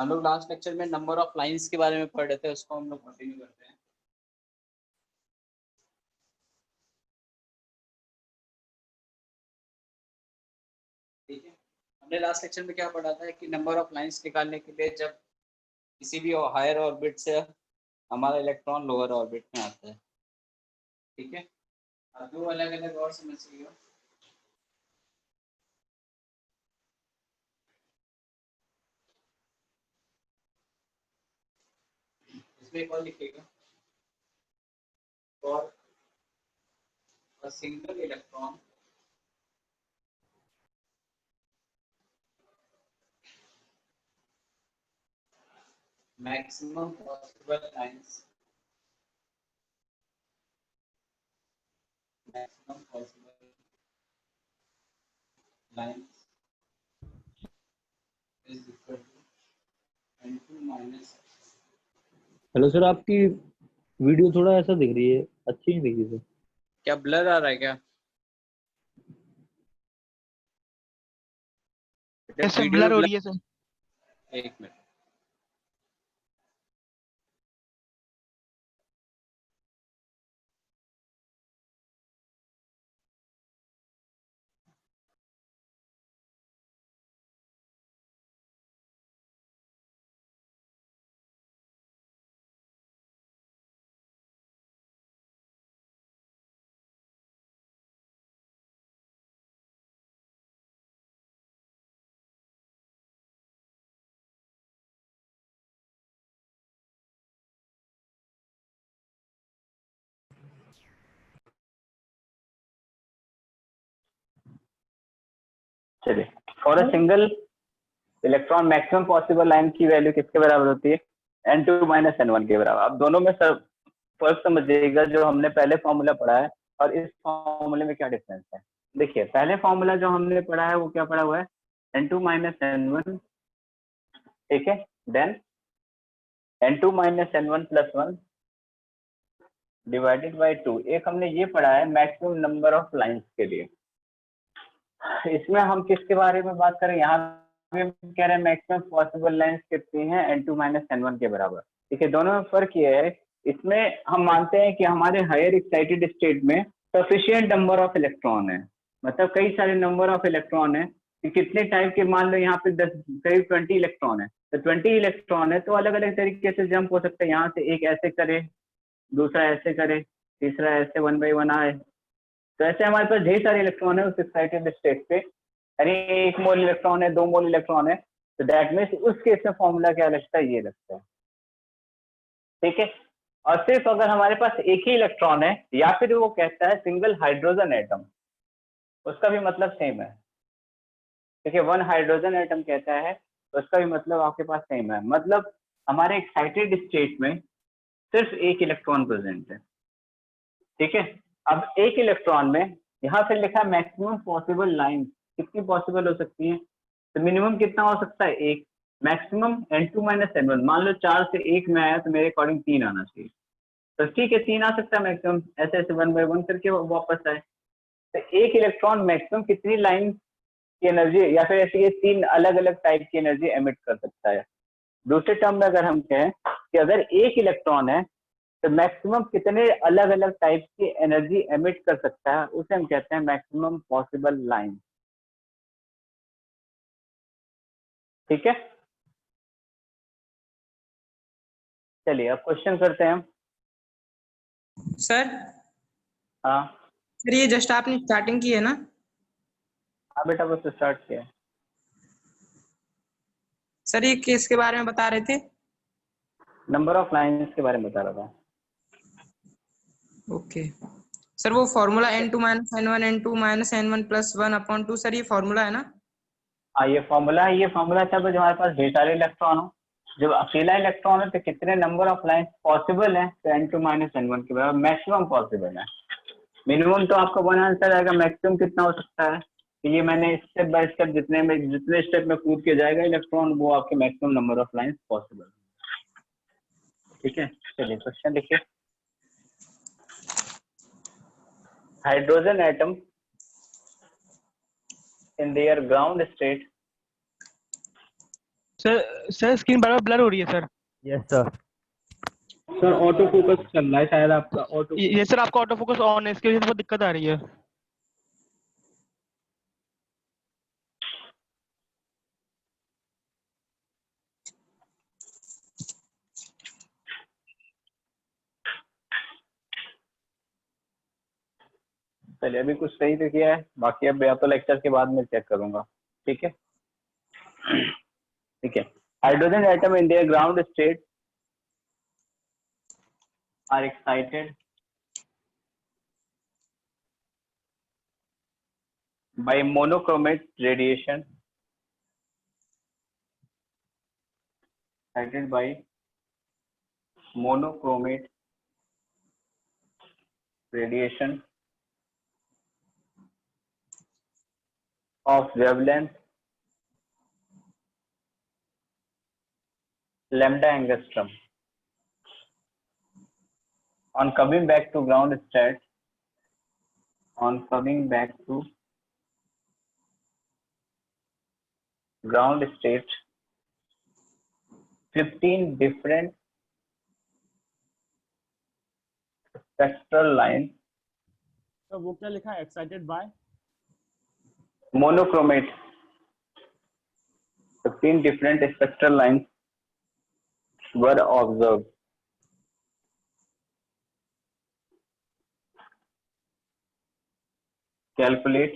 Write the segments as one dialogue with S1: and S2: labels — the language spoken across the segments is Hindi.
S1: हम लोग लास्ट लेक्चर में नंबर ऑफ लाइंस के बारे में पढ़ रहे थे, उसको हम लोग कंटिन्यू करते हैं। ठीक है, हमने लास्ट लेक्चर में क्या पढ़ा था कि नंबर ऑफ लाइंस निकालने के लिए जब किसी भी हायर ऑर्बिट से हमारा इलेक्ट्रॉन लोअर ऑर्बिट में आता है। ठीक है, अब दो अलग अलग और समझिए। इसमें एक और लिखिएगा, for a single electron maximum possible lines, maximum possible lines is equal to n2 minus।
S2: Hello sir, आपकी वीडियो थोड़ा ऐसा दिख रही है, अच्छी नहीं दिख रही सर।
S1: क्या ब्लर आ रहा है क्या?
S3: सर ब्लर हो रही है सर।
S1: एक मिनट।
S4: चलिए, for a single electron maximum possible line की वैल्यू किसके बराबर होती है? n2 माइनस n1 के बराबर। अब दोनों में सर फर्क समझिएगा, जो हमने पहले फॉर्मूला पढ़ा है और इस फॉर्मूले में क्या डिफरेंस है। देखिए, पहले फॉर्मूला जो हमने पढ़ा है वो क्या पढ़ा हुआ है? n2 माइनस n1, ठीक है, then n2 minus n1 plus 1 divided by 2। एक हमने ये पढ़ा है मैक्सिमम नंबर ऑफ लाइंस के लिए। इसमें हम किसके बारे में बात करें? यहाँ भी हम कह रहे हैं मैक्सिमम पॉसिबल लाइंस कितनी है? n2 माइनस n1 के बराबर। ठीक है, दोनों में फर्क ये है, इसमें हम मानते हैं कि हमारे हायर एक्साइटेड स्टेट में सफिशिएंट नंबर ऑफ इलेक्ट्रॉन है, मतलब कई सारे नंबर ऑफ इलेक्ट्रॉन है कि कितने टाइप के, मान लो यहाँ पे 10 करीब 20 इलेक्ट्रॉन है, तो 20 इलेक्ट्रॉन है तो अलग अलग तरीके से जंप हो सकते हैं। यहाँ से एक ऐसे करे, दूसरा ऐसे करे, तीसरा ऐसे 1 by 1 आए। तो ऐसे हमारे पास ढेर सारे इलेक्ट्रॉन है उस एक्साइटेड स्टेट पे, यानी 1 मोल इलेक्ट्रॉन है, 2 मोल इलेक्ट्रॉन है, तो दैट मीन्स उस केस में फॉर्मूला क्या लगता है? ये लगता है। ठीक है, और सिर्फ अगर हमारे पास एक ही इलेक्ट्रॉन है या फिर वो कहता है सिंगल हाइड्रोजन एटम, उसका भी मतलब सेम है। ठीक है, 1 हाइड्रोजन एटम कहता है तो उसका भी मतलब आपके पास सेम है, मतलब हमारे एक्साइटेड स्टेट में सिर्फ एक इलेक्ट्रॉन प्रेजेंट है। ठीक है, अब एक इलेक्ट्रॉन में यहाँ से लिखा मैक्सिमम पॉसिबल लाइन कितनी पॉसिबल हो सकती है? तो मिनिमम कितना हो सकता है? एक। मैक्सिमम n2 माइनस n1, मान लो 4 से 1 में आया तो मेरे अकॉर्डिंग 3 आना चाहिए, तो ठीक है 3 आ सकता है मैक्सिमम, ऐसे ऐसे 1 by 1 करके वापस आए। तो एक इलेक्ट्रॉन मैक्सिमम कितनी लाइन की एनर्जी, या फिर ऐसे ये 3 अलग अलग टाइप की एनर्जी एमिट कर सकता है। दूसरे टर्म में अगर हम कहें कि अगर एक इलेक्ट्रॉन है तो मैक्सिमम कितने अलग अलग टाइप की एनर्जी एमिट कर सकता है, उसे हम कहते हैं मैक्सिमम पॉसिबल लाइन। ठीक है, चलिए अब क्वेश्चन करते हैं हम।
S3: सर
S4: हाँ
S3: सर, ये जस्ट आपने स्टार्टिंग की है ना?
S4: हाँ बेटा, बस स्टार्ट किया है।
S3: सर ये किस के बारे में बता रहे थे?
S4: नंबर ऑफ लाइंस के बारे में बता रहा था।
S3: ओके सर, वो formula n2 minus n1 n2 minus n1 plus 1 upon 2, sir ये फॉर्मूला है ना?
S4: हाँ ये फॉर्मूला है, ये फॉर्मूला था जो हमारे पास ढेर सारे इलेक्ट्रॉन हो। जब अकेला इलेक्ट्रॉन है तो कितने नंबर ऑफ लाइंस पॉसिबल है? तो n2 माइनस n1 के बराबर मैक्सिमम पॉसिबल है। मिनिमम तो आपका 1 आंसर आएगा, मैक्सिमम कितना हो सकता है? तो ये मैंने स्टेप बाय स्टेप जितने स्टेप में कूद के जाएगा इलेक्ट्रॉन, वो आपके maximum number of lines possible. ठीक है, चलिए क्वेश्चन लिखिए। Hydrogen atom in their ground state
S5: sir screen bar bar blur हो रही है sir.
S2: Yes sir.
S4: Sir auto focus चल रहा है शायद आपका ऑटो।
S5: ये सर आपका ऑटो फोकस ऑन है, इसकी वजह से बहुत दिक्कत आ रही है।
S4: चलिए अभी कुछ सही तो किया है, बाकी अब या तो लेक्चर के बाद में चेक करूंगा। ठीक है ठीक है। Hydrogen atom in their ground state are excited by monochromate radiation, excited by monochromate radiation of wavelength lambda angstrom. On coming back to ground state, ground state, 15 different spectral lines.
S6: तो वो क्या लिखा है, excited by
S4: Monochromate, 15 different spectral lines were observed. Calculate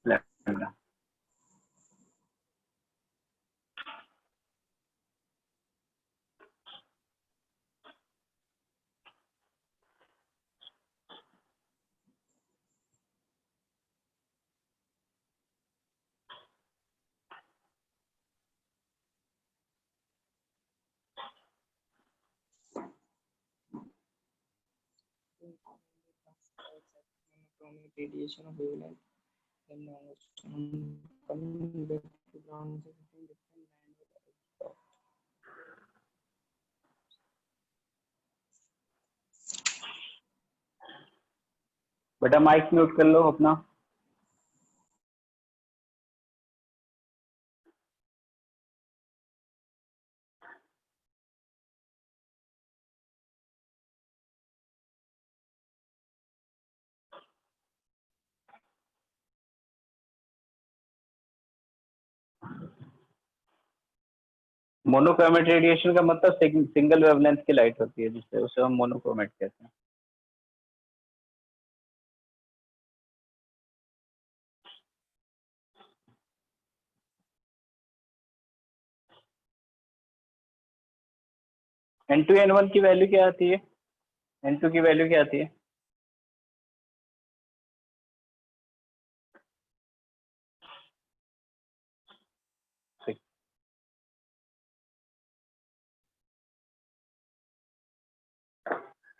S4: lambda.
S3: radiation of wavelength lambda angstrom coming back to ground different line.
S4: बेटा माइक म्यूट कर लो अपना। मोनोक्रोमेट रेडिएशन का मतलब सिंगल वेवलेंथ की लाइट होती है, जिससे उसे हम मोनोक्रोमेट कहते हैं। N2 N1 की वैल्यू क्या आती है? N2 की वैल्यू क्या आती है?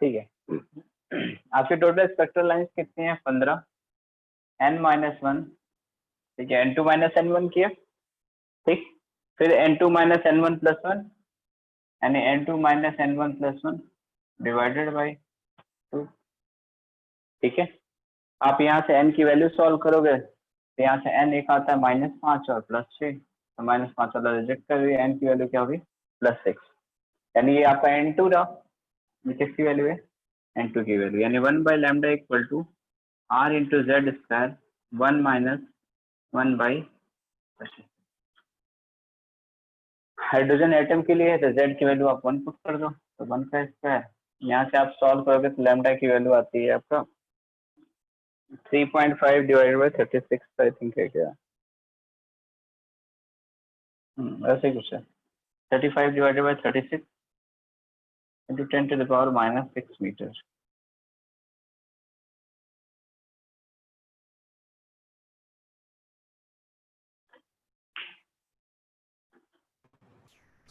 S4: ठीक है। आपके टोटल स्पेक्ट्रल लाइंस कितनी है? 15, N-1, ठीक है, N2 N1 किया, ठीक, फिर N2 N1 + 1 यानी N2 N1 + 1 डिवाइडेड बाई 2। ठीक है, आप यहाँ से n की वैल्यू सॉल्व करोगे तो यहाँ से n एक आता है -5 और +6, तो -5 वाला रिजेक्ट कर दिया, n की वैल्यू क्या होगी? +6, यानी ये आपका N2 रहा। ये किसकी वैल्यू है? N2 की वैल्यू, यानी 1/λ = R × Z², 1 - 1/। हाइड्रोजन एटम के लिए है तो Z की वैल्यू आप 1 पुट कर दो, तो 1 का स्क्वायर। यहाँ से आप सॉल्व करोगे तो लैम्डा की वैल्यू आती है आपका 3.5 / 36 आई थिंक है क्या? ऐसे कुछ है, 35 / 36 × 10⁻⁻6 मीटर।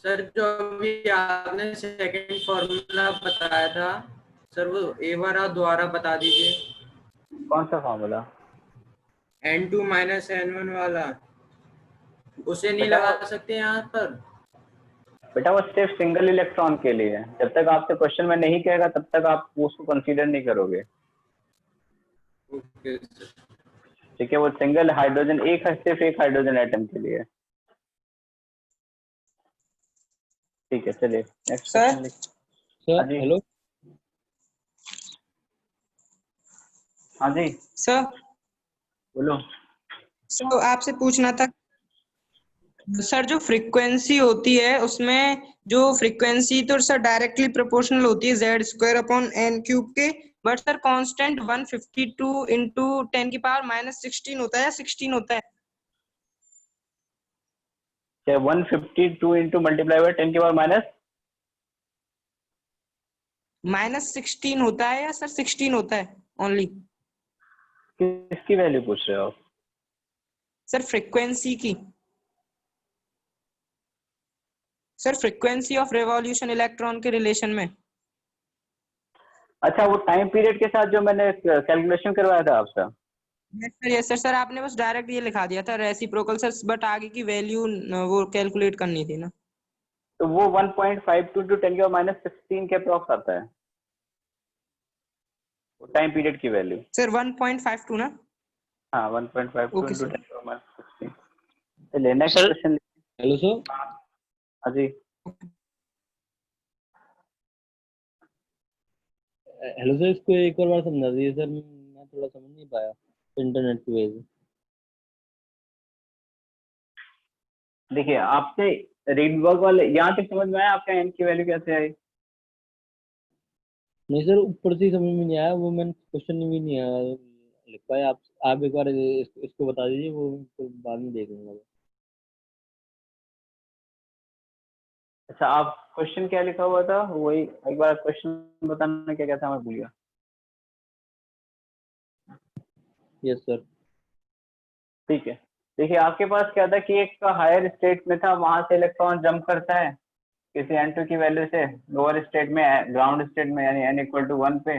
S3: सर जो अभी आपने सेकंड फॉर्मूला बताया था सर, वो एक बार आप दोबारा बता दीजिए।
S4: कौन सा फॉर्मूला?
S3: N2 - N1 वाला, उसे नहीं
S4: बेटा
S3: लगा सकते यहाँ पर?
S4: बेटा वो सिर्फ सिंगल इलेक्ट्रॉन के लिए है, जब तक आपसे क्वेश्चन में नहीं कहेगा तब तक आप उसको कंसीडर नहीं करोगे।
S3: Okay sir.
S4: ठीक है, वो सिंगल हाइड्रोजन एक है, सिर्फ एक हाइड्रोजन एटम के लिए। ठीक है, चलिए नेक्स्ट
S7: सर?
S4: क्वेश्चन लिखिए।
S2: सर
S4: हाँ जी।
S2: हेलो
S4: हाँ जी,
S7: सर
S4: बोलो।
S7: सर आपसे पूछना था सर, जो फ्रीक्वेंसी होती है उसमें जो फ्रीक्वेंसी तो सर डायरेक्टली प्रोपोर्शनल होती है Z square upon N cube के, बट सर कांस्टेंट 152 इंटू 10 की पावर -16 होता है या 16 होता है?
S4: क्या 152 इंटू मल्टीप्लाई बाय 10 की पावर
S7: -16 होता है या सर 16 होता है ओनली?
S4: किसकी वैल्यू पूछ रहे हो आप?
S7: सर फ्रीक्वेंसी की, sir frequency of revolution electron के रिलेशन में।
S4: अच्छा, वो टाइम पीरियड के साथ जो मैंने कैलकुलेशन करवाया था आपसे।
S7: यस सर, सर आपने बस डायरेक्ट ये लिखा दिया था रेसिप्रोकल सर, बट आगे की वैल्यू वो कैलकुलेट करनी थी ना।
S4: तो वो 1.52 टू 10 की पावर -16 के अप्रॉक्स आता है, वो टाइम पीरियड की वैल्यू।
S7: सर 1.52 ना?
S4: हाँ, 1.52
S7: ओके
S4: इंटू
S7: सर।
S4: 10 की पावर -16। चलिए next
S5: sir
S4: question.
S2: Hello sir
S4: हाँ जी,
S2: हेलो सर, इसको एक और बार समझा दीजिए सर, मैं थोड़ा समझ नहीं पाया इंटरनेट की वजह से।
S4: देखिए आपसे रीडबर्ग वाले यहाँ तक समझ में आया, आपका एन की वैल्यू कैसे आई?
S2: नहीं सर, ऊपर से ही समझ में नहीं आया, वो मैंने क्वेश्चन भी नहीं आया लिख पाया। आप एक बार इसको बता दीजिए, वो तो बाद में देख लूंगा।
S4: अच्छा, आप क्वेश्चन क्या लिखा हुआ था वही एक बार क्वेश्चन बताना, क्या क्या था, मैं भूल गया।
S2: Yes sir.
S4: ठीक है, देखिए आपके पास क्या था कि एक हायर स्टेट में था, वहां से इलेक्ट्रॉन जंप करता है किसी n2 की वैल्यू से लोअर स्टेट में, ग्राउंड स्टेट में, यानी n इक्वल टू 1 पे।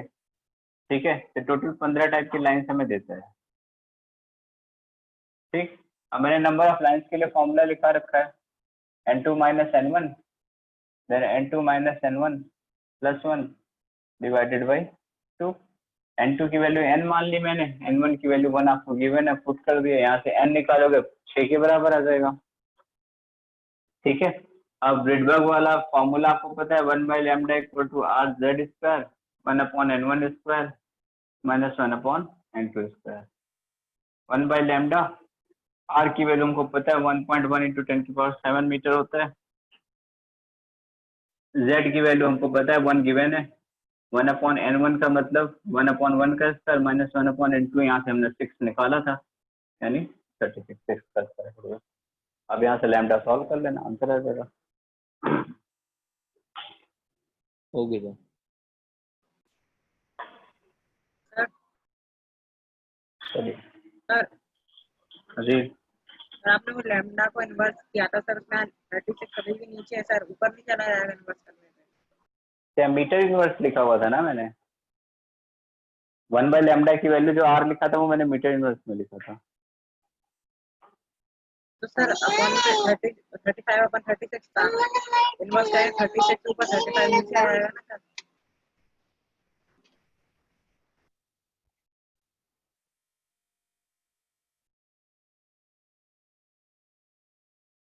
S4: ठीक है, तो टोटल 15 टाइप की लाइन्स हमें देता है। ठीक, अब मैंने नंबर ऑफ लाइन्स के लिए फॉर्मूला लिखा रखा है n2 minus n1, then n2 minus n1 plus 1 divided by 2। n2 की वैल्यू n मान ली मैंने, n1 की वैल्यू 1 आपको गिवन है, पुट कर दिया, यहाँ से n निकालोगे 6 के बराबर आ जाएगा। ठीक है, अब रिडबर्ग वाला फॉर्मूला आपको पता है, 1 by lambda equal to R Z square 1 upon n1 square minus 1 upon n2 square. 1 by lambda, R की वैल्यू हमको पता है 1.1 इंटू 10 की पावर 7 मीटर होता है। जेड की वैल्यू हमको पता है 1 गिवन है, 1 अपॉन n1 का मतलब 1 अपॉन 1 का स्क्वायर माइनस 1 अपॉन n2, यहाँ से हमने 6 निकाला था, यानी 36 6 का स्क्वायर। अब यहाँ से लैम्डा सॉल्व कर लेना, आंसर आ जाएगा।
S2: Okay sir.
S7: सर
S4: चलिए
S7: सर
S4: जी,
S7: सर आपने वो लैम्डा को इन्वर्स किया था सर, उसमें 36 कभी भी नीचे है सर, ऊपर नहीं चला जाएगा इन्वर्स करने में?
S4: क्या मीटर इनवर्स लिखा हुआ था ना मैंने? 1 बाई लैम्डा की वैल्यू जो आर लिखा था वो मैंने मीटर इनवर्स में लिखा था।
S7: तो सर अपॉन 35 अपॉन 36 था, इन्वर्स का 36 ऊपर 35 नीचे आ जाएगा ना सर?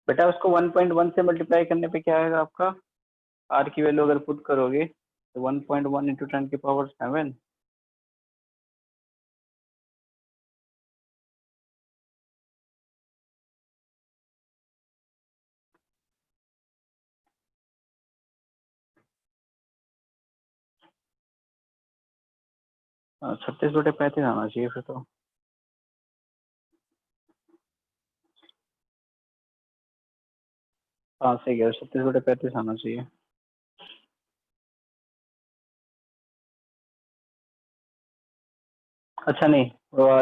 S4: बेटा उसको 1.1 से मल्टीप्लाई करने पे क्या आएगा आपका? आर की वैल्यू अगर पुट करोगे तो 1.1 इंटू 10 की पावर 7। हाँ, 36/35 आना चाहिए फिर तो। हाँ सही है, 36/35 आना चाहिए। अच्छा नहीं,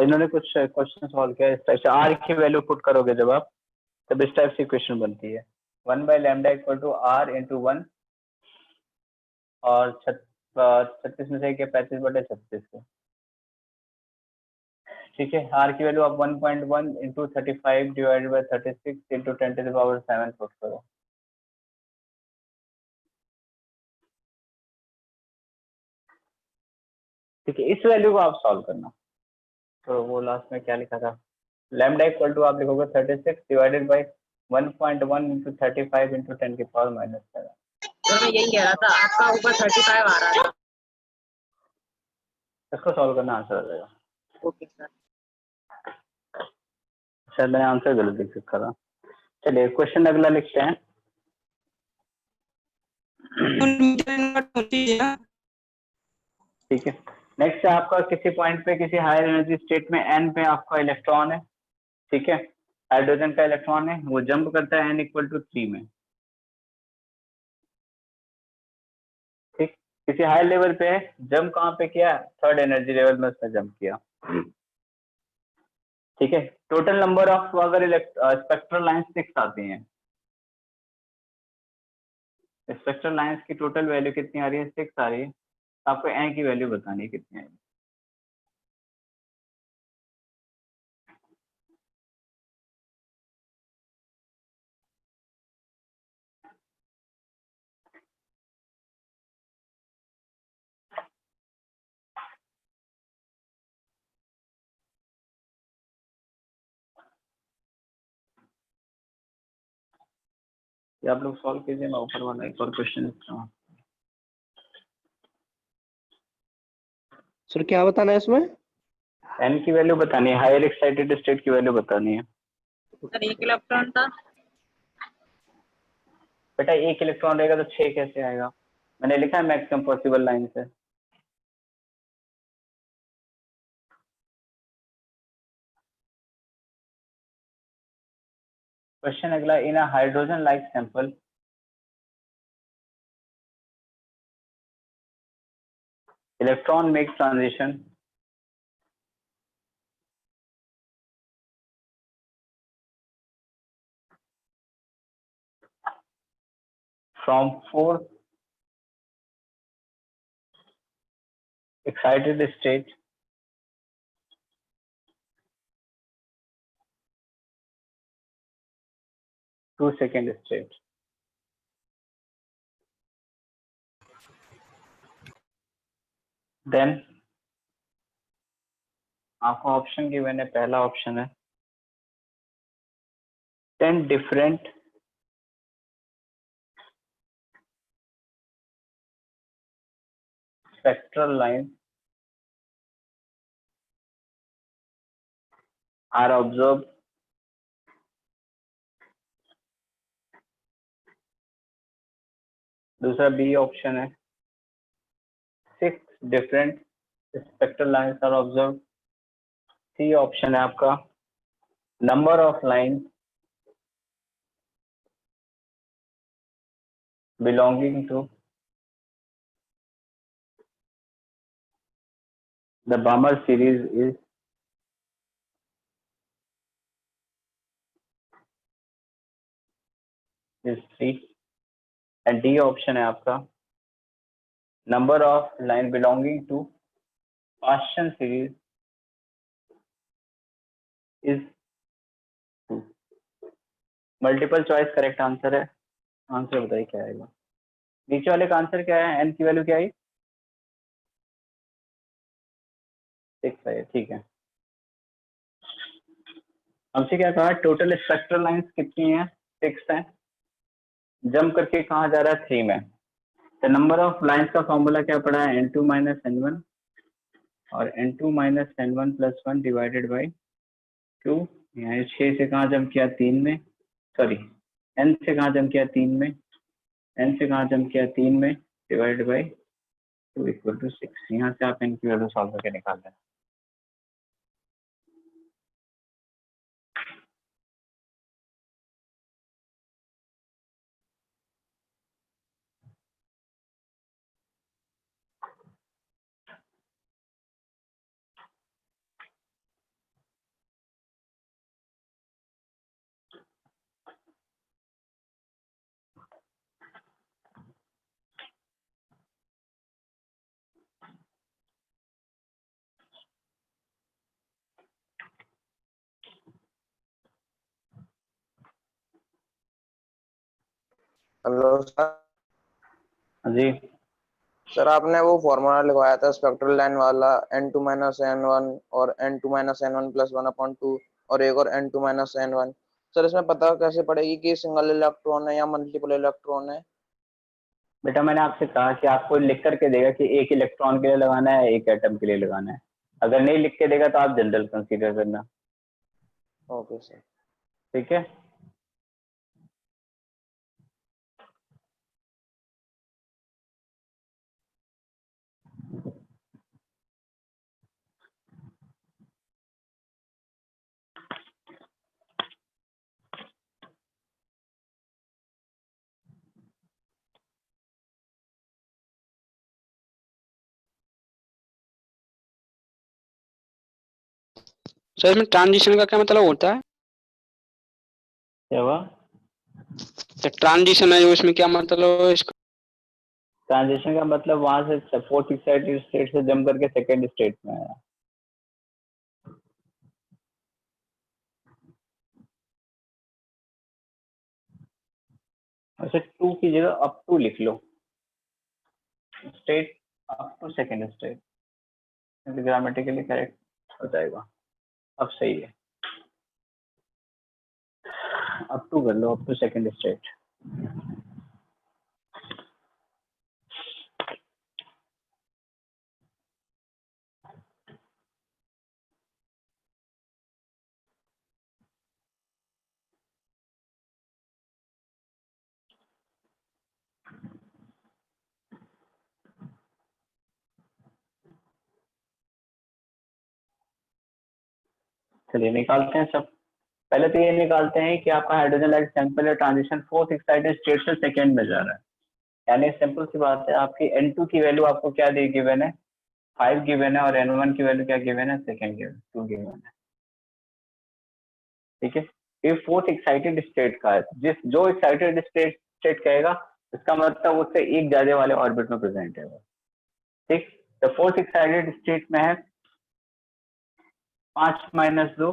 S4: इन्होंने कुछ क्वेश्चन सॉल्व किया इस टाइप से, आर की वैल्यू पुट करोगे जब आप, तब इस टाइप से क्वेश्चन बनती है, 1 by lambda equal to R into 1 और 36 में से क्या 35/36 को। ठीक है, आर की वैल्यू आप 1.1 into 35 divided by 36 into 10 to the power 7 put करो। ठीक है, इस वैल्यू को आप सॉल्व करना। तो वो लास्ट में क्या लिखा था, लैम्डा इक्वल टू आप लिखोगे 36 डिवाइडेड बाई 1.1 इंटू 35 इंटू 10 की पावर -7।
S8: सर मैं यही कह रहा था, आपका ऊपर 35 आ रहा था।
S4: इसको सॉल्व करना आंसर आ जाएगा।
S8: Okay sir.
S4: शायद मैंने आंसर गलत लिख रखा था। चलिए क्वेश्चन अगला लिखते हैं। ठीक है, नेक्स्ट है आपका, किसी पॉइंट पे किसी हायर एनर्जी स्टेट में n पे आपका इलेक्ट्रॉन है, ठीक है, हाइड्रोजन का इलेक्ट्रॉन है, वो जंप करता है n इक्वल टू 3 में, ठीक, किसी हायर लेवल पे है, जंप कहाँ पे किया, थर्ड एनर्जी लेवल में उसने जंप किया, ठीक है। टोटल नंबर ऑफ अगर स्पेक्ट्रल लाइंस 6 आती हैं, स्पेक्ट्रल लाइंस की टोटल वैल्यू कितनी आ रही है, 6 आ रही है, आपको n की वैल्यू बतानी है कितनी आएगी। ये आप लोग सॉल्व कीजिए, मैं ऊपर वाला एक और क्वेश्चन लिखता हूँ।
S9: सर क्या बताना है इसमें?
S4: n की वैल्यू बतानी है, हायर एक्साइटेड स्टेट की वैल्यू बतानी है।
S8: सर 1 इलेक्ट्रॉन था।
S4: बेटा 1 इलेक्ट्रॉन रहेगा तो 6 कैसे आएगा, मैंने लिखा है मैक्सिमम पॉसिबल लाइन से। क्वेश्चन अगला, in a hydrogen like sample electron make transition from 4th excited state to second state. Then आपको ऑप्शन गिवन है, पहला ऑप्शन है 10 different spectral lines are observed दूसरा बी ऑप्शन है 6 different spectral lines are observed, C option है आपका number of line belonging to the Balmer series is 3 and D option है आपका number of line belonging to Paschen series is 2। Multiple choice correct answer है, आंसर बताइए क्या आएगा। नीचे वाले का आंसर क्या है, एन की वैल्यू क्या आई, 6 है, ठीक है। हमसे क्या कहा, टोटल स्पेक्ट्रल लाइंस कितनी है, 6 है, जंप करके कहाँ जा रहा है, 3 में। तो नंबर ऑफ लाइंस का फॉर्मूला क्या पड़ा है, n2 माइनस n1 और n2 minus n1 plus 1 divided by 2। यहाँ 6 से कहाँ जंप किया, 3 में, सॉरी n से कहाँ जंप किया, 3 में, n से कहाँ जंप किया, 3 में, डिवाइडेड बाई 2 इक्वल टू 6। यहाँ से आप n की वैल्यू सॉल्व करके निकाल लें।
S9: Hello sir.
S4: जी
S9: सर आपने वो फॉर्मूला लिखवाया था स्पेक्ट्रल लाइन वाला, n2 माइनस n1 और n2 माइनस n1 प्लस 1/2 और एक और n2 माइनस n1। सर इसमें पता कैसे पड़ेगी कि सिंगल इलेक्ट्रॉन है या मल्टीपल इलेक्ट्रॉन है?
S4: बेटा मैंने आपसे कहा कि आपको लिख करके देगा कि एक इलेक्ट्रॉन के लिए लगाना है, एक एटम के लिए लगाना है। अगर नहीं लिख के देगा तो आप जनरल कंसीडर करना,
S9: ओके सर।
S4: ठीक है।
S10: सर इसमें ट्रांजिशन का क्या मतलब होता है?
S4: क्या हुआ?
S10: ट्रांजिशन है जो, इसमें क्या मतलब है इसका?
S4: ट्रांजिशन का मतलब वहां से फोर्थ एक्साइटेड स्टेट से जम करके सेकेंड स्टेट में आया। अच्छा, टू की जगह अप टू लिख लो, state up to second state, grammatically correct हो जाएगा। अब सही है, अप टू कर लो, अप टू सेकेंड स्टेट। चलिए निकालते हैं सब। पहले तो ये निकालते हैं कि आपका हाइड्रोजन लाइक सैंपल या ट्रांजिशन फोर्थ एक्साइटेड स्टेट से सेकेंड में जा रहा है। यानी सिंपल सी बात है, आपकी N2 की वैल्यू आपको क्या दी गिवन है, 5 गिवन है, और N1 की वैल्यू क्या गिवन है, सेकेंड गिवन 2 गिवन है, ठीक है। ये फोर्थ एक्साइटेड स्टेट का है, जो एक्साइटेड स्टेट कहेगा इसका मतलब उससे एक ज्यादा वाले ऑर्बिट में प्रेजेंट है वो, ठीक। तो फोर्थ एक्साइटेड स्टेट में है 5-2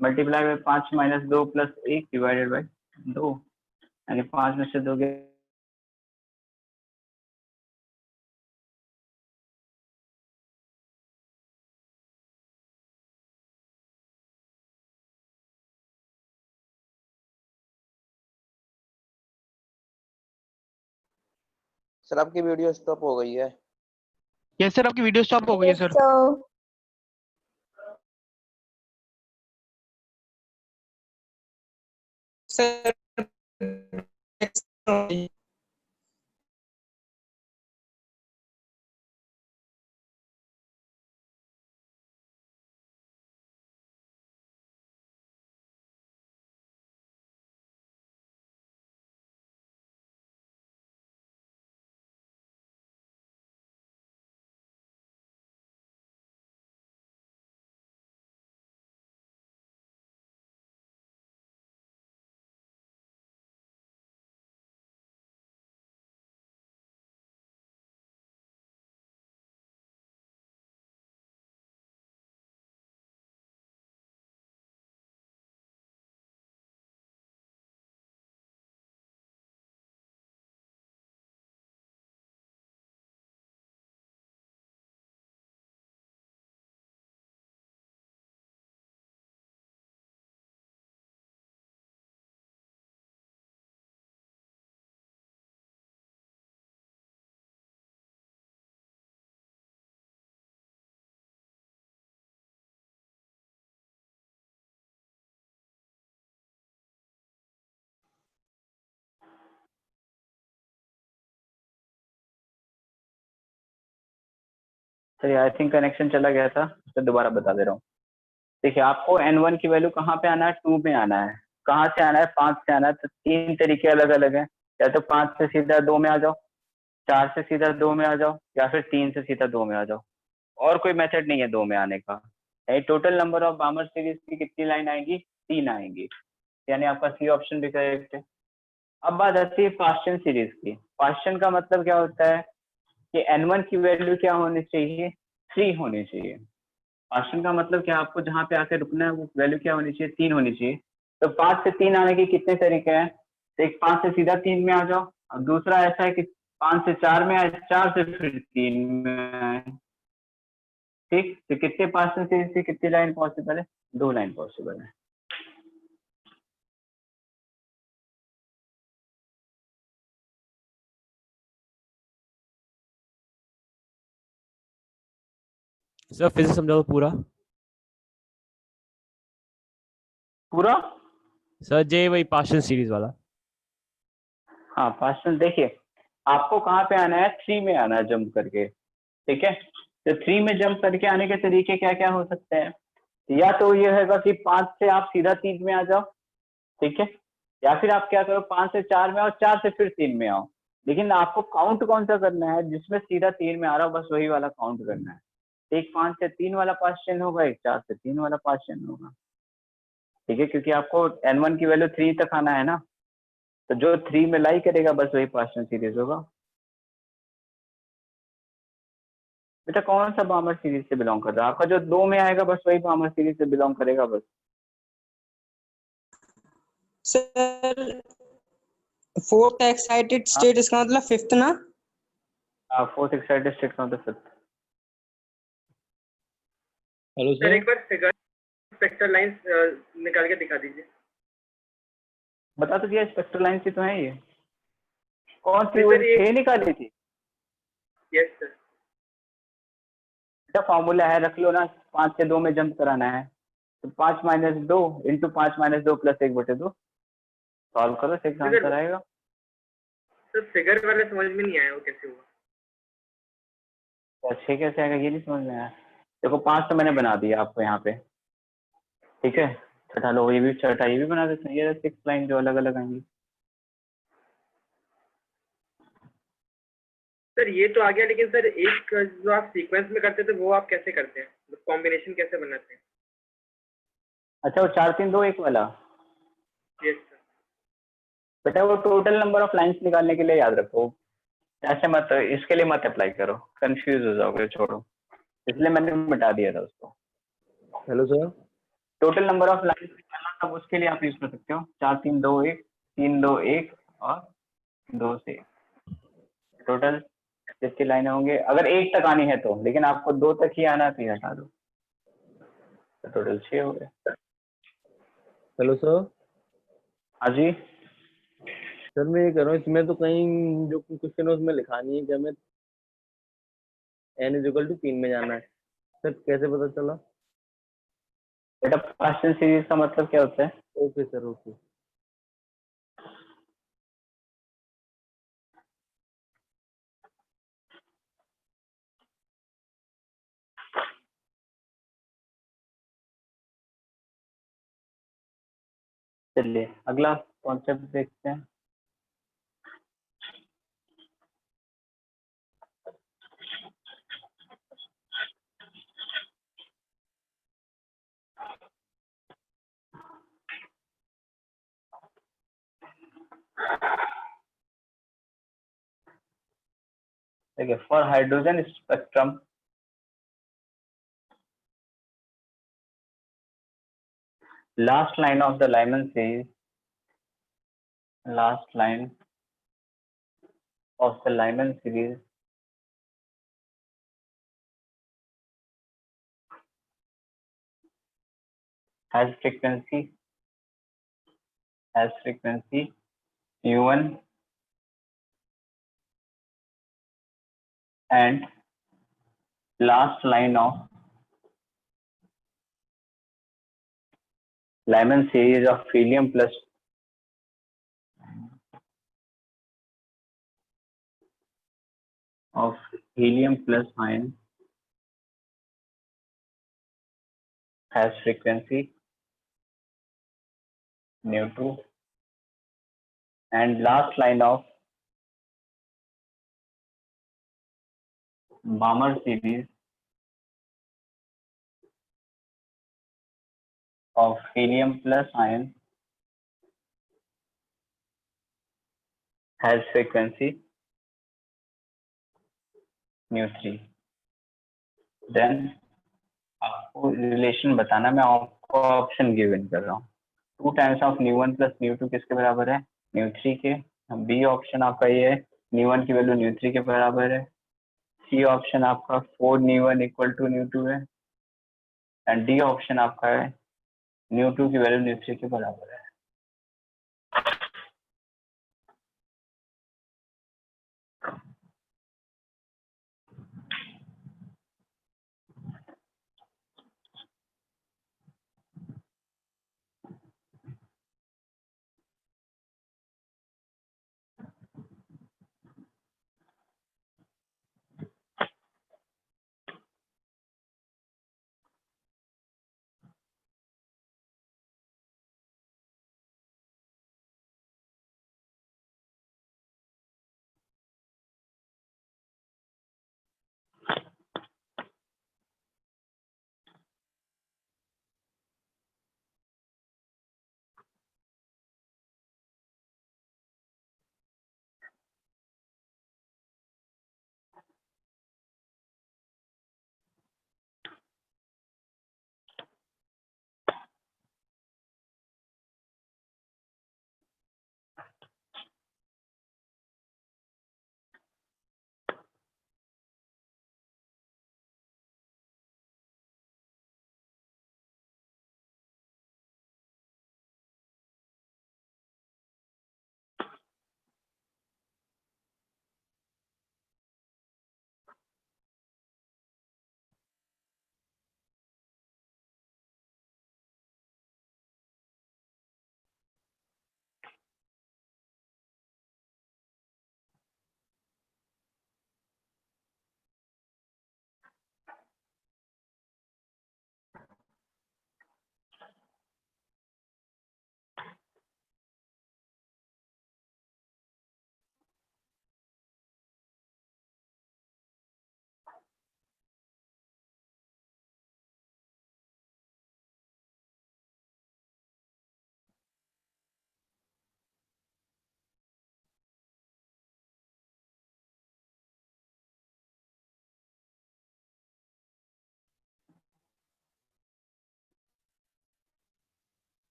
S4: multiply by 5-2 plus 1 divided by 2, यानी 5 में से 2 गया।
S9: सर आपकी वीडियो स्टॉप हो गई है।
S5: यस सर, आपकी वीडियो स्टॉप हो गई है सर।
S7: सर
S4: चलिए आई थिंक कनेक्शन चला गया था, तो दोबारा बता दे रहा हूँ। देखिए आपको N1 की वैल्यू कहाँ पे आना है, 2 में आना है। कहाँ से आना है, 5 से आना है। तो 3 तरीके अलग अलग हैं, या तो 5 से सीधा 2 में आ जाओ, 4 से सीधा 2 में आ जाओ, या फिर 3 से सीधा 2 में आ जाओ। और कोई मेथड नहीं है 2 में आने का। टोटल नंबर ऑफ बामर सीरीज की कितनी लाइन आएंगी, 3 आएंगी, यानी आपका सी ऑप्शन भी करेक्ट है। अब बात आती है पास्चन सीरीज की। पास्चन का मतलब क्या होता है कि N1 की वैल्यू क्या होनी चाहिए, 3 होनी चाहिए। पास्चन का मतलब क्या, आपको जहाँ पे आके रुकना है वो वैल्यू क्या होनी चाहिए, 3 होनी चाहिए। तो 5 से 3 आने के कितने तरीके हैं, एक 5 से सीधा 3 में आ जाओ, और दूसरा ऐसा है कि 5 से 4 में आए, 4 से फिर 3 में आए, ठीक। तो कितने पास्चन सीरीज से कितनी लाइन पॉसिबल है, 2 लाइन पॉसिबल है।
S11: सर फिर से समझाओ पूरा।
S4: पूरा।
S11: सर जे वही पार्शियल सीरीज वाला।
S4: हाँ पार्शियल, देखिए आपको कहाँ पे आना है, 3 में आना है जंप करके, ठीक है। तो 3 में जंप करके आने के तरीके क्या क्या हो सकते हैं, या तो ये होगा कि 5 से आप सीधा 3 में आ जाओ, ठीक है, या फिर आप क्या करो 5 से 4 में आओ, 4 से फिर 3 में आओ। लेकिन आपको काउंट कौन सा करना है, जिसमें सीधा 3 में आ रहा हो बस वही वाला काउंट करना है। एक 5 से 3 वाला पास चेन होगा, एक 4 से 3 वाला पास चेन होगा, ठीक है, क्योंकि आपको n1 की वैल्यू 3 तक आना है ना, तो जो 3 में लाई करेगा बस वही पार्शियल सीरीज होगा। बेटा कौन सा बामर सीरीज से बिलोंग कर रहा है, आपका जो 2 में आएगा बस वही बामर सीरीज से बिलोंग करेगा बस।
S7: सर फोर्थ एक्साइटेड स्टेट, इसका मतलब फिफ्थ ना?
S4: फोर्थ एक्साइटेड स्टेट का मतलब फिफ्थ।
S2: Hello
S3: sir
S2: sir.
S3: एक बार फिगर स्पेक्ट्रल लाइंस निकाल के दिखा दीजिए।
S4: बता तो दिया, स्पेक्ट्रल लाइन से तो है ये। कौन सी,
S3: सर,
S4: वो
S3: ये-
S4: 6 निकाली थी?
S3: Yes sir.
S4: क्या फॉर्मूला है, रख लो ना, 5 से 2 में जंप कराना है, तो 5 - 2 इंटू 5 - 2 प्लस 1/2 सॉल्व करो, सिक्स
S3: सर
S4: आंसर आएगा।
S3: सर फिगर वाला समझ में नहीं आया, वो कैसे हुआ?
S4: तो 6 कैसे आएगा ये नहीं समझ में आया। देखो 5 तो मैंने बना दिया आपको यहाँ पे, ठीक है, छठा लो, ये भी छठा ये भी बना देते हैं, ये 6 लाइन जो अलग अलग आएंगी।
S3: सर ये तो आ गया, लेकिन सर एक जो आप सीक्वेंस में करते थे वो आप कैसे करते हैं, कॉम्बिनेशन कैसे बनाते हैं?
S4: अच्छा वो 4 3 2 1 वाला,
S3: यस सर।
S4: बेटा वो टोटल नंबर ऑफ लाइंस निकालने के लिए याद रखो, ऐसे मत, इसके लिए मत अप्लाई करो, कंफ्यूज हो जाओगे, छोड़ो, इसलिए मैंने मिटा दिया था उसको।
S2: Hello sir.
S4: Total number of lines निकालना, तब उसके लिए आप यूज कर सकते हो 4 3 2 1, 3 2 1 और 2 से टोटल जितनी लाइनें होंगे, अगर 1 तक आनी है तो, लेकिन आपको 2 तक ही आना है तो ये हटा दो, तो टोटल 6 हो गए।
S2: Hello sir.
S4: हाँ जी।
S2: सर मैं ये कह रहा हूँ, इसमें तो कहीं जो क्वेश्चन है उसमें लिखा नहीं है कि हमें n = 3 में जाना है, सर कैसे पता चला?
S4: बेटा पार्शियल सीरीज का मतलब क्या होता है?
S2: Okay sir, okay.
S4: चलिए अगला कॉन्सेप्ट देखते हैं। देखिए for hydrogen spectrum last line of the Lyman series, last line of the Lyman series has frequency u1 and last line of Lyman series of helium plus ion has frequency nu2 and last line of Balmer series of helium plus ion has frequency nu3। Then आपको रिलेशन बताना, मैं आपको ऑप्शन गिवन कर रहा हूँ। 2 times of nu1 plus nu2 किसके बराबर है? nu3 के। बी ऑप्शन आपका ये है, nu1 की वैल्यू nu3 के बराबर है। सी ऑप्शन आपका 4 nu1 = nu2 है एंड डी ऑप्शन आपका है nu2 की वैल्यू nu3 के बराबर है।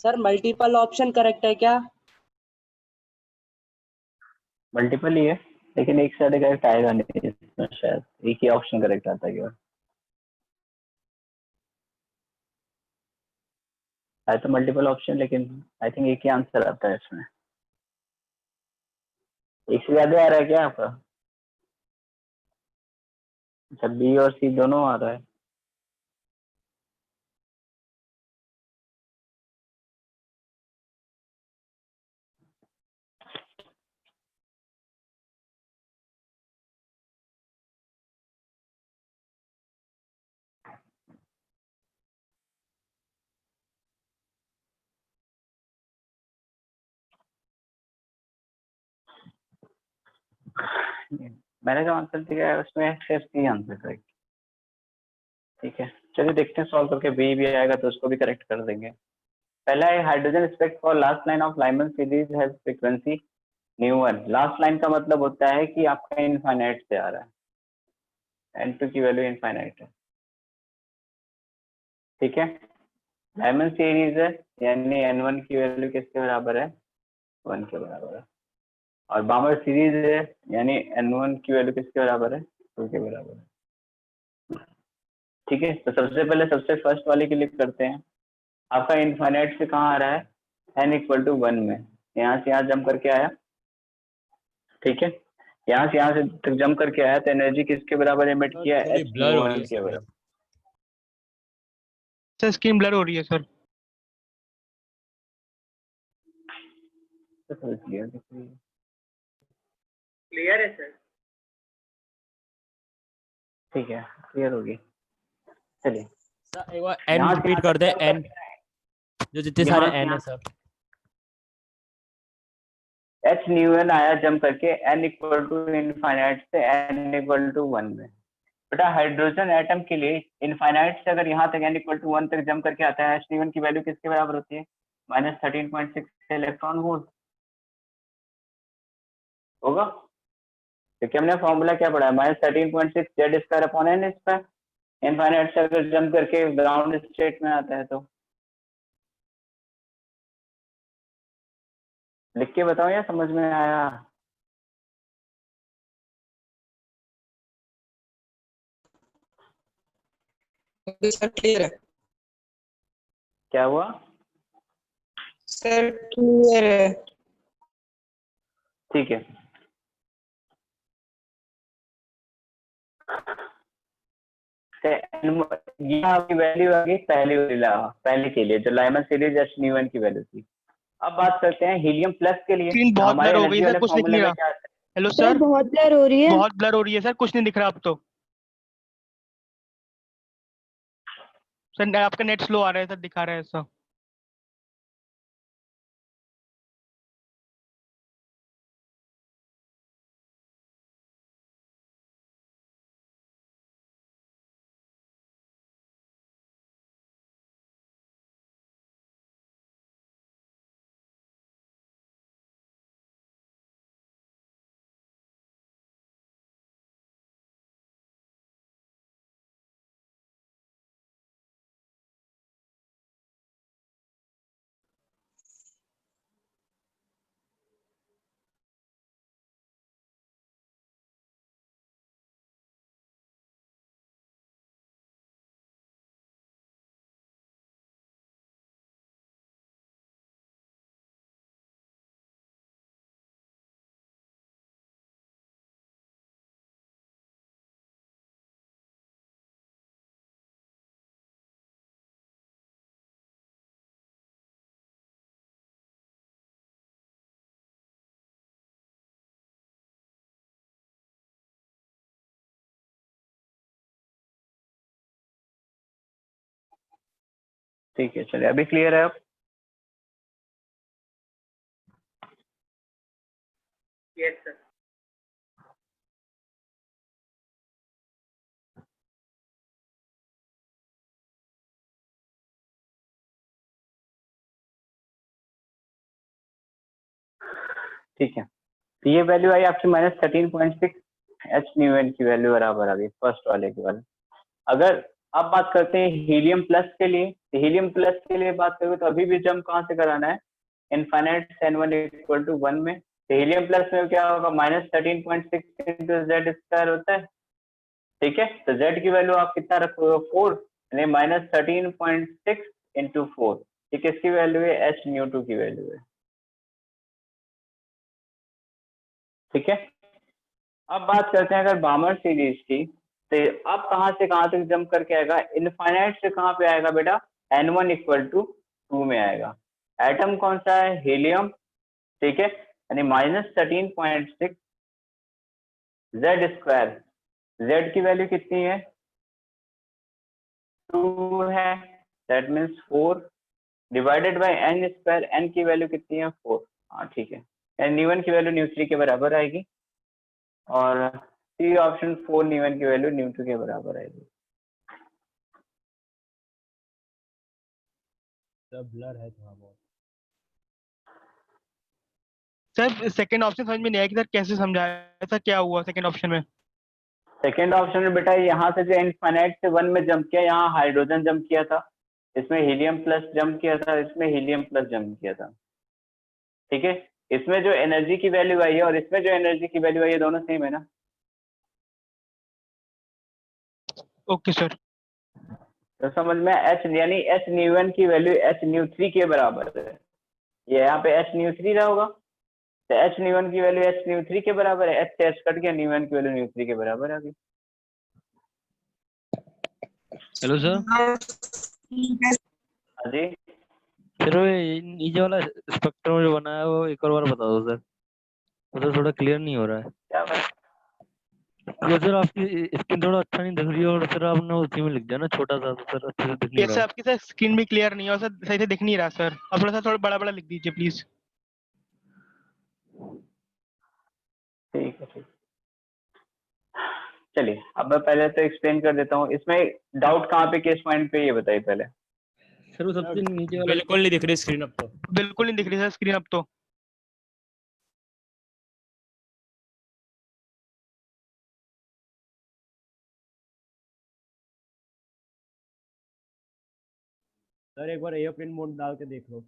S12: सर मल्टीपल ऑप्शन करेक्ट है क्या?
S4: मल्टीपल ही है, लेकिन एक साइड करेक्ट आएगा नहीं इसमें, शायद एक ही ऑप्शन करेक्ट आता है केवल। है तो मल्टीपल ऑप्शन, लेकिन आई थिंक एक ही आंसर आता है इसमें। एक से ज्यादा आ रहा है क्या आपका? अच्छा, बी और सी दोनों आ रहा है। मैंने जो आंसर दिया है उसमें सिर्फ सी आंसर करेक्ट। ठीक है, चलिए देखते हैं सॉल्व करके, बी भी आएगा तो उसको भी करेक्ट कर देंगे। पहला है hydrogen spectrum for last line of Lyman series has frequency ν1। Last line का मतलब होता है कि आपका इनफाइनाइट से आ रहा है, n2 की वैल्यू इनफाइनाइट है। ठीक है, लाइमन सीरीज है यानी n1 की वैल्यू किसके बराबर है? 1 के बराबर है। और बामर सीरीज है यानी n1 की वैल्यू किसके बराबर है? 2 के बराबर है। ठीक है, तो सबसे पहले सबसे फर्स्ट वाले के लिए करते हैं। आपका इनफाइनाइट से कहाँ आ रहा है? n = 1 में, यहाँ से यहाँ जंप करके आया। ठीक है, यहाँ से यहाँ से तक जंप करके आया तो एनर्जी किसके बराबर एमिट किया? h₁ के बराबर।
S5: सर स्क्रीन ब्लर हो रही है सर।
S3: क्लियर है सर?
S4: ठीक है, क्लियर होगी। चलिए
S11: सर एक बार n रिपीट कर दे, n जो जितने सारे n है सर।
S4: h₁ आया जंप करके n = इनफाइनाइट से n = 1 में। बेटा हाइड्रोजन एटम के लिए इनफाइनाइट से अगर यहाँ तक n = 1 तक जंप करके आता है, h₁ की वैल्यू किसके बराबर होती है? -13.6 इलेक्ट्रॉन वोल्ट होगा, क्योंकि हमने फॉर्मूला क्या पढ़ा है? -13.6 Z²/n इस पर। इनफाइनाइट से अगर जंप करके ग्राउंड स्टेट में आता है तो लिख के बताओ या समझ में आया?
S7: सर क्लियर है।
S4: क्या हुआ?
S7: सर क्लियर है।
S4: ठीक है, यहाँ की वैल्यू आ गई पहले के लिए जो लाइमन सीरीज h₁ की वैल्यू थी। अब बात करते हैं हीलियम प्लस के लिए।
S5: स्क्रीन बहुत ब्लर हो गई सर, कुछ दिख नहीं रहा। हेलो सर,
S13: बहुत ब्लर हो रही है।
S5: बहुत ब्लर हो रही है सर, कुछ नहीं दिख रहा अब तो। सर आपका नेट स्लो आ रहा है सर, दिखा रहा है ऐसा।
S4: ठीक है, चलिए अभी क्लियर है अब?
S3: Yes sir.
S4: ठीक है, तो ये वैल्यू आई आपकी -13.6 h₁ की वैल्यू बराबर आ गई फर्स्ट वाले की वैल्यू। अगर अब बात करते हैं हीलियम प्लस के लिए। हीलियम प्लस के लिए बात करें तो अभी भी जंप कहाँ से कराना है, इनफाइनाइट से n1 इक्वल टू 1 में। तो हीलियम प्लस में क्या होगा, -13.6 इंटू जेड स्क्वायर होता है, ठीक है। तो जेड की वैल्यू आप कितना रखोगे, 4, यानी -13.6 इंटू 4, ठीक है। इसकी वैल्यू है h न्यू2 की वैल्यू है, ठीक है। अब बात करते हैं अगर बामर सीरीज की, तो अब कहां से कहां तक जंप करके आएगा, इनफाइनाइट से कहां पे आएगा बेटा, n1 इक्वल टू 2 में आएगा। एटम कौन सा है, हीलियम, ठीक है, यानी -13.6 जेड स्क्वायर, जेड की वैल्यू कितनी है, 2 है, that means 4 divided by n square, n की वैल्यू कितनी है, 4, हाँ ठीक है, न्यू1 की वैल्यू न्यू3 के बराबर आएगी, और सी ऑप्शन 4 न्यू1 की वैल्यू न्यू2 के बराबर आएगी।
S2: सब ब्लर है थोड़ा बहुत।
S5: सर सेकंड ऑप्शन समझ में नहीं आया कि सर कैसे समझाया, ऐसा क्या हुआ सेकंड ऑप्शन में?
S4: सेकेंड ऑप्शन में बेटा यहाँ से जो इनफाइनाइट से 1 में जंप किया, यहाँ हाइड्रोजन जंप किया था, इसमें हीलियम प्लस जंप किया था, इसमें हीलियम प्लस जंप किया था, ठीक है। इसमें जो एनर्जी की वैल्यू आई है और इसमें जो एनर्जी की वैल्यू आई है, दोनों सेम है ना।
S5: Okay sir.
S4: तो समझ में, h यानी h न्यू1 की वैल्यू h न्यू3 के बराबर है, ये यहाँ पे h न्यू3 रहा होगा, तो h न्यू1 की वैल्यू h न्यू3 के बराबर है, h से h कट गया, न्यू1 की वैल्यू न्यू3 के बराबर आ गई।
S2: Hello sir.
S4: हाँ जी,
S2: सर वो ये नीचे वाला स्पेक्ट्रम जो बना है वो एक और बार बता दो सर, मतलब थोड़ा क्लियर नहीं हो रहा है।
S4: क्या बात,
S2: वो सर आपकी स्क्रीन थोड़ा अच्छा नहीं दिख रही है, और सर आपने उसी में लिख दिया ना छोटा सा, तो सर अच्छे से दिख नहीं
S5: ये
S2: रहा
S5: सर
S2: है।
S5: आपकी सर स्क्रीन भी क्लियर नहीं है और सर सही से दिख नहीं रहा सर, आप थोड़ा बड़ा बड़ा लिख दीजिए प्लीज।
S4: ठीक है, ठीक, चलिए अब मैं पहले तो एक्सप्लेन कर देता हूँ, इसमें डाउट कहाँ पे, किस पॉइंट पे, ये बताइए पहले।
S2: सर वो सबसे नीचे वाला
S11: बिल्कुल नहीं दिख रही स्क्रीन अब तो।
S5: बिल्कुल नहीं दिख रही सर स्क्रीन अब तो।
S2: सर एक बार एयरप्लेन मोड डाल के देख लो।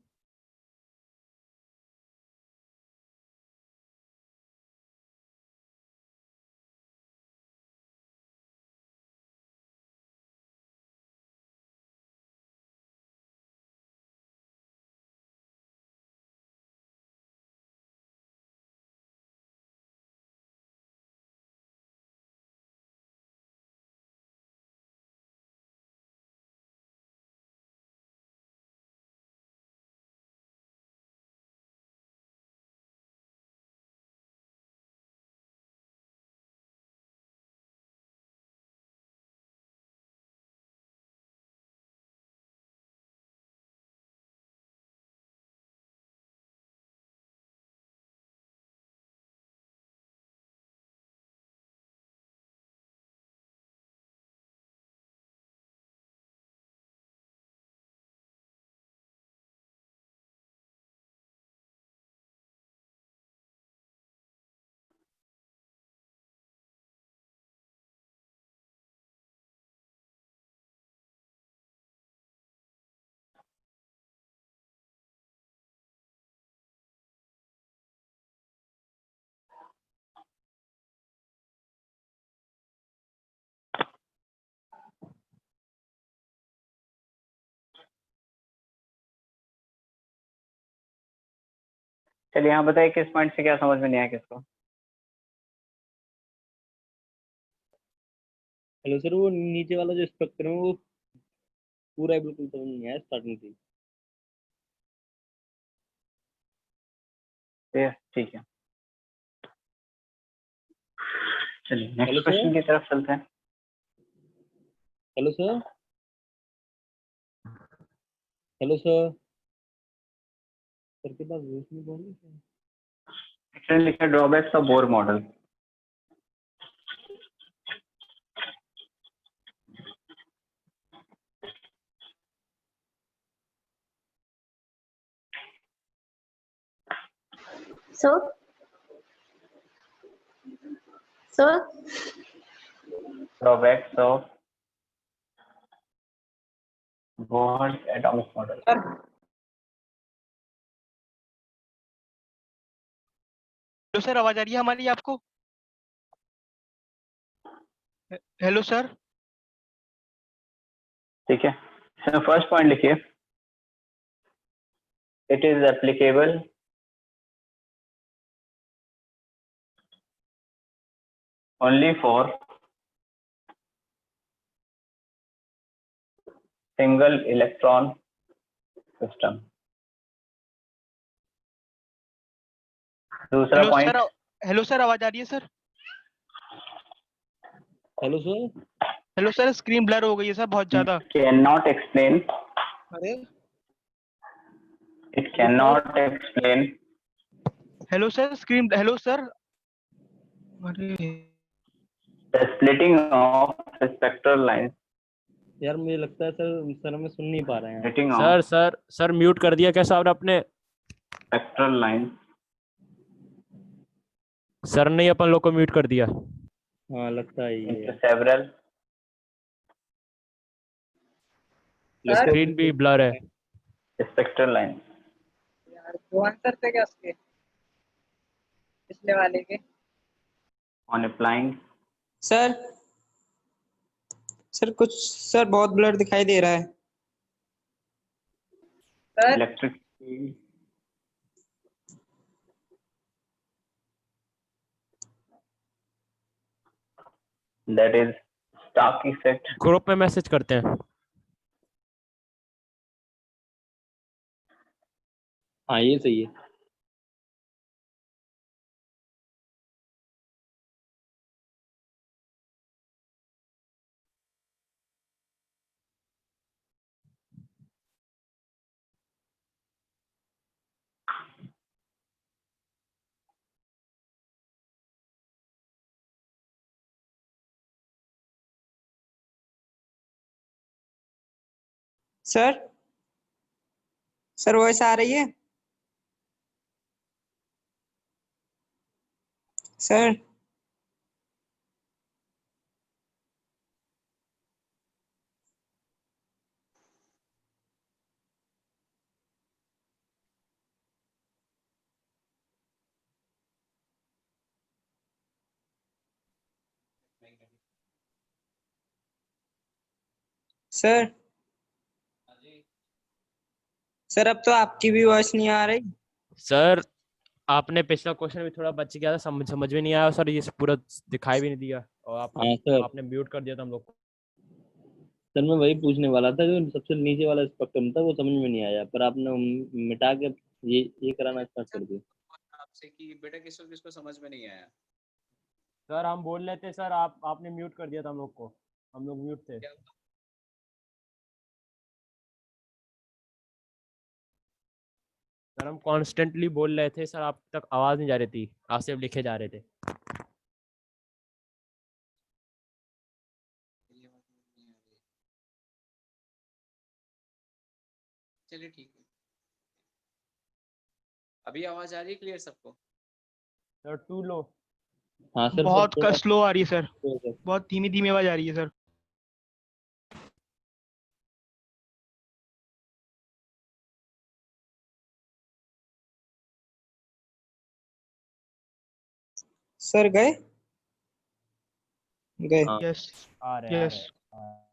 S4: चलिए यहाँ बताइए किस पॉइंट से क्या समझ में नहीं आया किसको।
S2: हेलो सर, वो नीचे वाला जो स्पेक्ट्रम है वो पूरा बिल्कुल समझ नहीं आया स्टार्टिंग से।
S4: ठीक है, चलिए
S2: हेलो
S4: नेक्स्ट
S2: सर।
S4: क्वेश्चन की तरफ चलते हैं।
S2: Hello sir. Hello sir. Sir के पास रोशनी कौन है?
S4: एक्चुअली लिखा drawbacks of Bohr model.
S13: So
S4: drawbacks of Bohr's atomic model.
S5: Hello sir, आवाज आ रही है हमारी आपको? Hello sir.
S4: ठीक है, सर फर्स्ट पॉइंट लिखिए, it is applicable only for single electron system. दूसरा
S5: hello
S4: point,
S5: sir, hello sir, आवाज आ रही है sir?
S2: Hello sir.
S5: Hello sir, screen blur हो गई है सर बहुत ज्यादा।
S4: कैन नॉट एक्सप्लेन,
S5: अरे
S4: it can not explain
S5: hello sir, screen, hello sir. अरे
S4: the splitting of spectral lines.
S2: यार मुझे लगता है सर हमें सुन नहीं पा रहे हैं।
S4: Splitting
S11: sir
S4: of
S11: sir sir mute कर दिया क्या साहब आपने?
S4: Spectral lines.
S11: सर ने ही अपन लोग को म्यूट कर दिया।
S2: हाँ लगता है ये
S4: into
S2: है।
S4: several
S11: स्क्रीन भी ब्लर है।
S4: spectral lines
S8: यार दो आंसर थे क्या उसके पिछले वाले के?
S4: on applying
S7: सर सर बहुत ब्लर दिखाई दे रहा है।
S8: Sir
S4: electric field that is Stark effect
S11: group में मैसेज करते हैं।
S2: हाँ ये सही है।
S7: सर वॉइस आ रही है? सर सर सर अब तो आपकी भी वॉइस नहीं आ रही।
S11: सर आपने पिछला क्वेश्चन भी थोड़ा बच गया था, समझ में नहीं आया सर, ये पूरा दिखाई भी नहीं दिया और
S2: हाँ सर।
S11: आपने म्यूट कर दिया था हम लोग को।
S2: सर मैं वही पूछने वाला था, जो सबसे नीचे वाला स्पेक्ट्रम था वो समझ में नहीं आया, पर आपने मिटा के ये कराना स्टार्ट कर दिया।
S1: आपसे कि बेटा किसको समझ में नहीं आया।
S11: सर हम बोल रहे थे सर, आपने म्यूट कर दिया था हम लोग को, हम लोग म्यूट थे। सर हम कॉन्स्टेंटली बोल रहे थे सर, आप तक आवाज नहीं जा रही थी, आप सिर्फ लिखे जा रहे थे।
S1: चलिए ठीक है, अभी आवाज आ रही है क्लियर सबको?
S11: Sir to low.
S2: हाँ सर
S5: बहुत
S2: थोड़ा
S5: स्लो आ रही है सर,
S2: सर।
S5: बहुत धीमी धीमी आवाज आ रही है सर।
S7: सर गए?
S2: हाँ
S5: यस
S11: आ रहे
S5: यस।
S11: हैं।